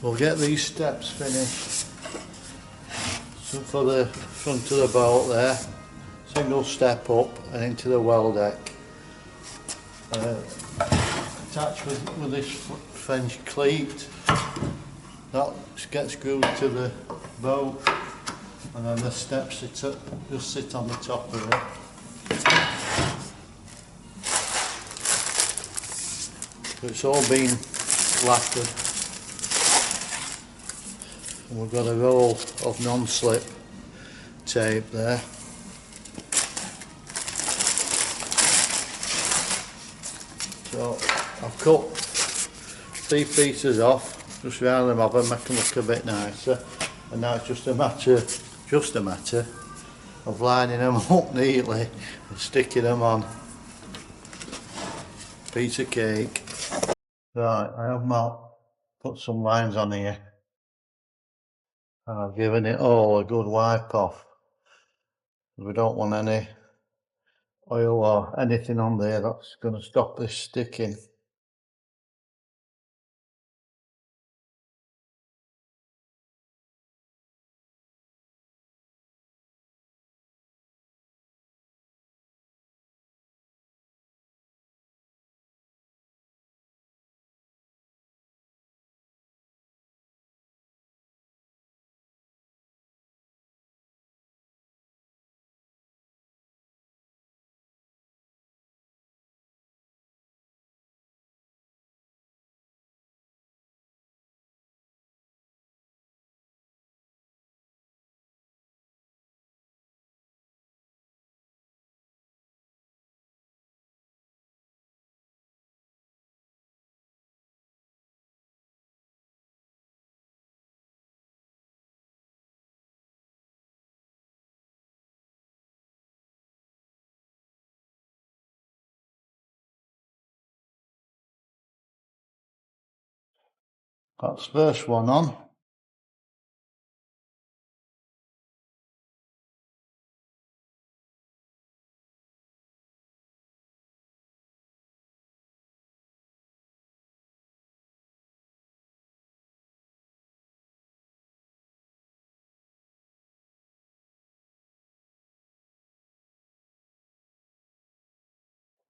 We'll get these steps finished. Some for the front of the boat there, single step up and into the well deck. Attached with this French cleat, that gets screwed to the boat, and then the steps just sit on the top of it. It's all been lacquered. And we've got a roll of non-slip tape there. So I've cut 3 pieces off, just round them up and make them look a bit nicer. And now it's just a matter of lining them up neatly and sticking them on. Piece of cake. Right, I have now put some lines on here. I've given it all a good wipe off. We don't want any oil or anything on there that's going to stop this sticking. That's the first one on.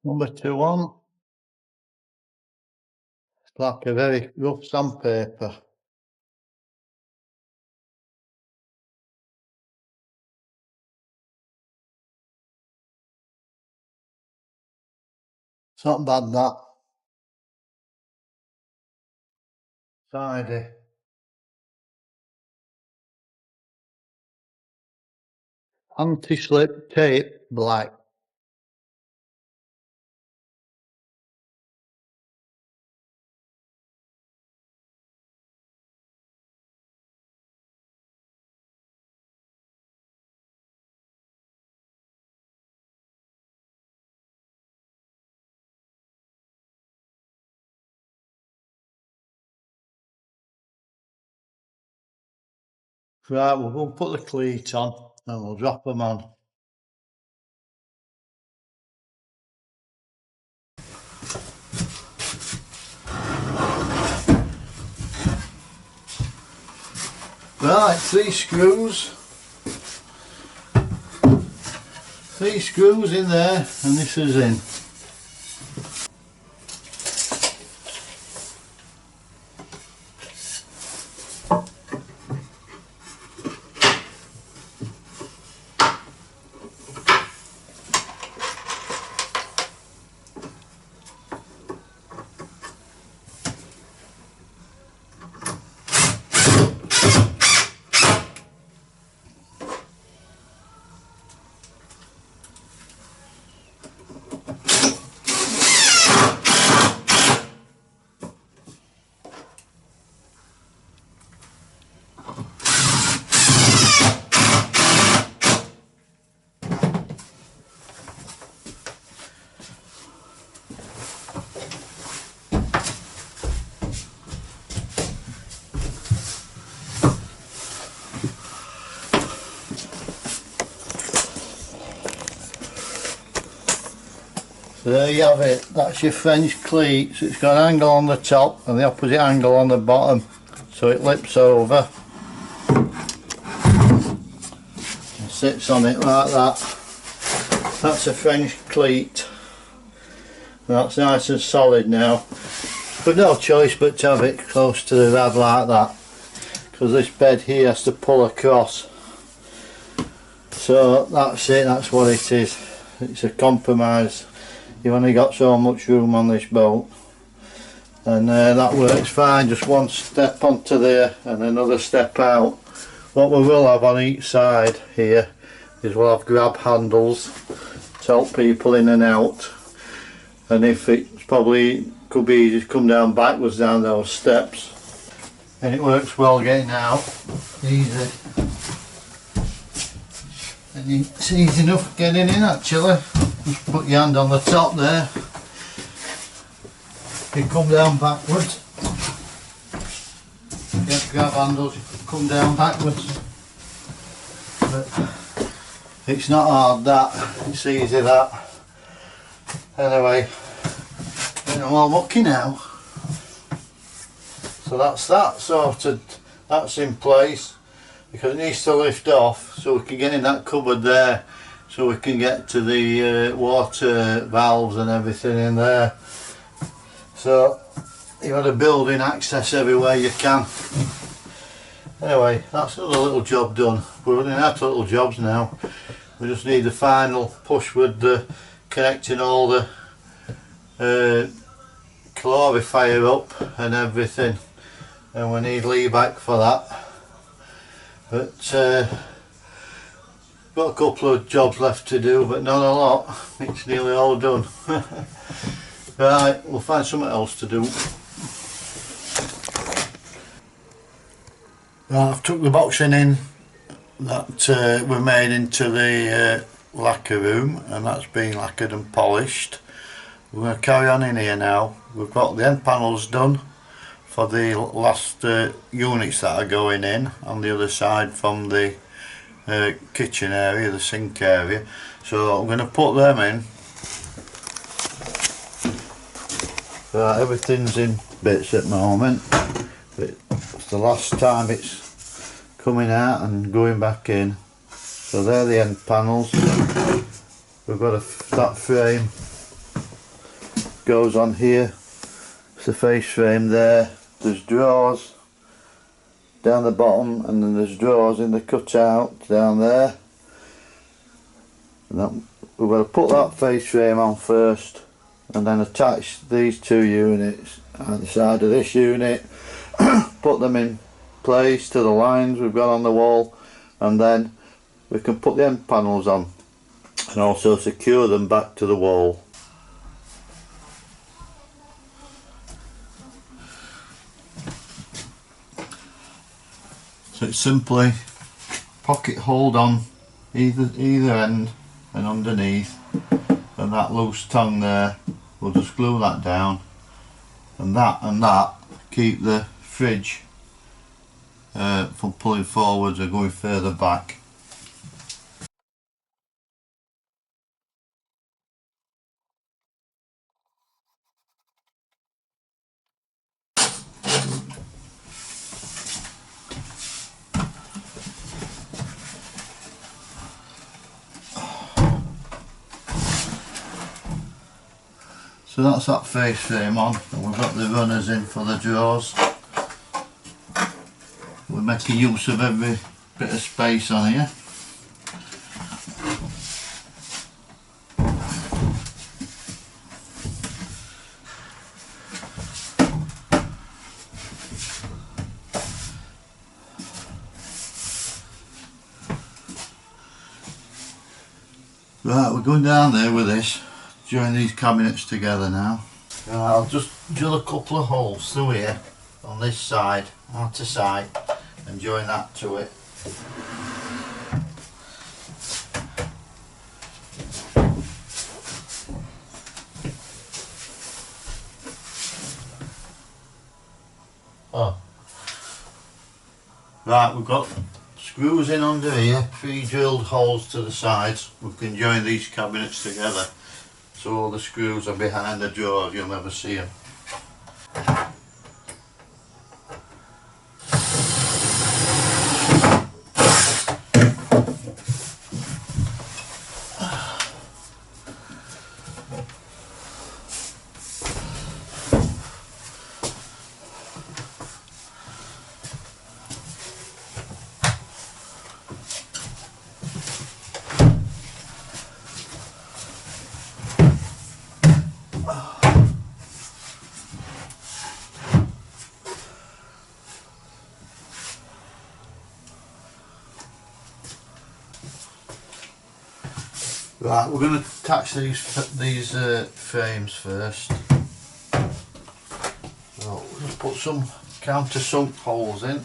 Number 2 on. It's like a very rough sandpaper. It's not bad, that. Tidy. Anti-slip tape, black. Right, we're going to put the cleat on and we'll drop them on. Right, 3 screws. 3 screws in there and this is in. So there you have it, that's your French cleat. So it's got an angle on the top and the opposite angle on the bottom. so it lips over and sits on it like that. That's a French cleat. That's nice and solid now. But no choice but to have it close to the rad like that, because this bed here has to pull across. So that's it, that's what it is. It's a compromise. You've only got so much room on this boat, and that works fine. Just one step onto there and another step out. What we will have on each side here is we'll have grab handles to help people in and out, and if it's probably could be easy to come down backwards down those steps, and it works well getting out easy. And it's easy enough getting in actually. Just put your hand on the top there. You come down backwards. Get grab handles, you come down backwards. But it's not hard that, it's easy that. Anyway, getting all mucky now. So that's that sorted, that's in place. Because it needs to lift off so we can get in that cupboard there, so we can get to the water valves and everything in there. So you've got to build in access everywhere you can. Anyway, that's another little job done. We're running out of little jobs now. We just need the final push with the connecting all the calorifier up and everything, and we need Lee back for that. But got a couple of jobs left to do, but not a lot. It's nearly all done. Right, we'll find something else to do. Right, I've took the boxing in that we made into the lacquer room, and that's been lacquered and polished. We're going to carry on in here now. We've got the end panels done for the last units that are going in on the other side from the kitchen area, the sink area. So I'm going to put them in. Right, everything's in bits at the moment. It's the last time it's coming out and going back in. So they're the end panels. We've got that frame goes on here. It's the face frame there. There's drawers down the bottom, and then there's drawers in the cutout down there. And that, we're going to put that face frame on first, and then attach these two units at the side of this unit, put them in place to the lines we've got on the wall, and then we can put the end panels on and also secure them back to the wall. So it's simply pocket hold on either end and underneath, and that loose tongue there, we'll just glue that down, and that keep the fridge from pulling forwards or going further back. So that's that face frame on, and we've got the runners in for the drawers. We're making use of every bit of space on here. Right, we're going down there with this. Join these cabinets together now. I'll just drill a couple of holes through here on this side, out to side, and join that to it. Right, we've got screws in under here, pre-drilled holes to the sides. We can join these cabinets together. So all the screws are behind the drawers, you'll never see them. Right, we're going to attach these frames first. So we'll just put some countersunk holes in.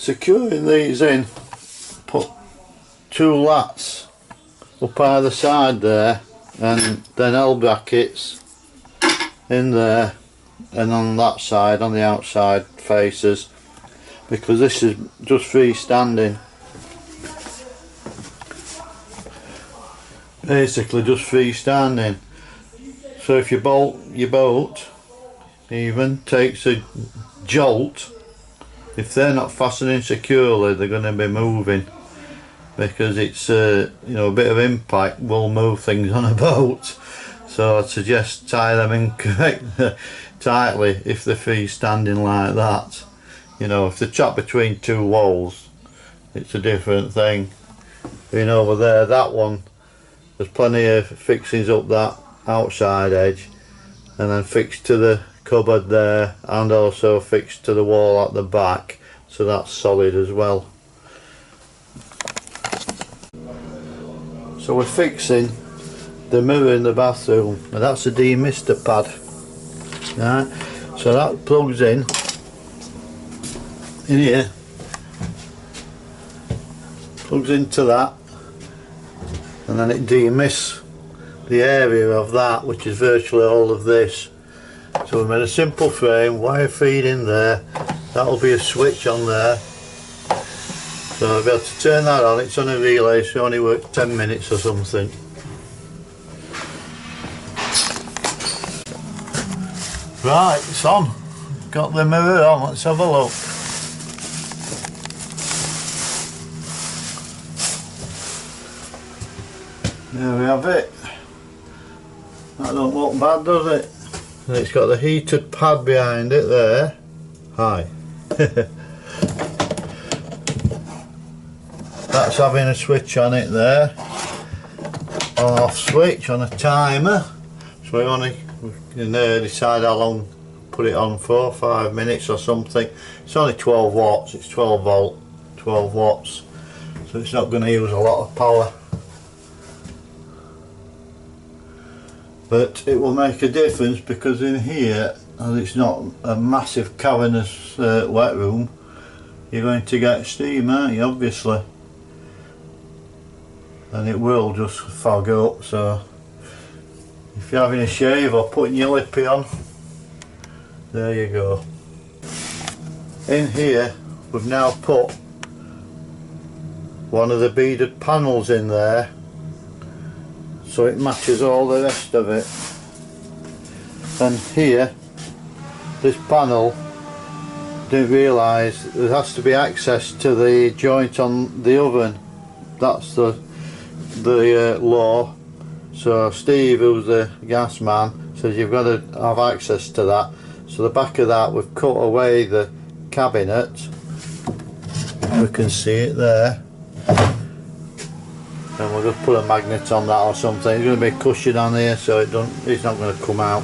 Securing these in, put 2 lats up either side there, and then L brackets in there and on that side, on the outside faces, because this is just freestanding, basically just freestanding. So if you bolt your boat, even takes a jolt, if they're not fastening securely, they're going to be moving, because it's you know, a bit of impact will move things on a boat. So I'd suggest tie them in tightly if they're freestanding like that. You know, if they're trapped between 2 walls, it's a different thing. You know, over there, that one, there's plenty of fixings up that outside edge, and then fixed to the cupboard there, and also fixed to the wall at the back, so that's solid as well. So we're fixing the mirror in the bathroom, and that's a Demister pad. Right, so that plugs in here, plugs into that, and then it demists the area of that, which is virtually all of this. So we made a simple frame, wire feed in there, that'll be a switch on there. So I'll be able to turn that on, it's on a relay, so it only works 10 minutes or something. Right, it's on. Got the mirror on, let's have a look. There we have it. That don't look bad, does it? And it's got the heated pad behind it there. Hi. That's having a switch on it there. On off switch on a timer. So we only decide how long to put it on for, 5 minutes or something. It's only 12 watts, it's 12 volt, 12 watts. So it's not going to use a lot of power. But it will make a difference, because in here, as it's not a massive cavernous wet room, you're going to get steam, aren't you, obviously, and it will just fog up. So if you're having a shave or putting your lippy on, there you go. In here we've now put one of the beaded panels in there, so it matches all the rest of it. And here, this panel, didn't realise there has to be access to the joint on the oven. That's the law. So Steve, who's the gas man, says you've got to have access to that. So the back of that, we've cut away the cabinet. We can see it there. And we'll just put a magnet on that or something. There's going to be a cushion on here, so it's not going to come out.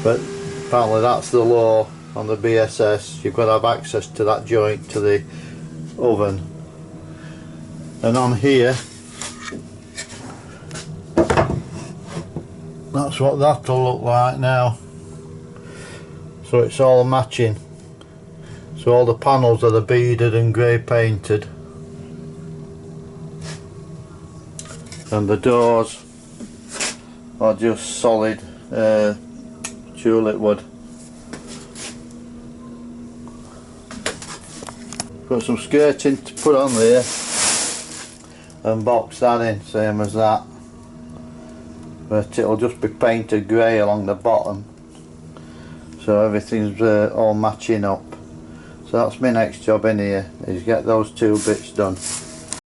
But apparently that's the law on the BSS. You've got to have access to that joint to the oven. And on here, that's what that'll look like now. So it's all matching. So all the panels are the beaded and grey painted. And the doors are just solid tulip wood. Got some skirting to put on there and box that in, same as that. but it'll just be painted grey along the bottom, so everything's all matching up. So that's my next job in here, is get those two bits done.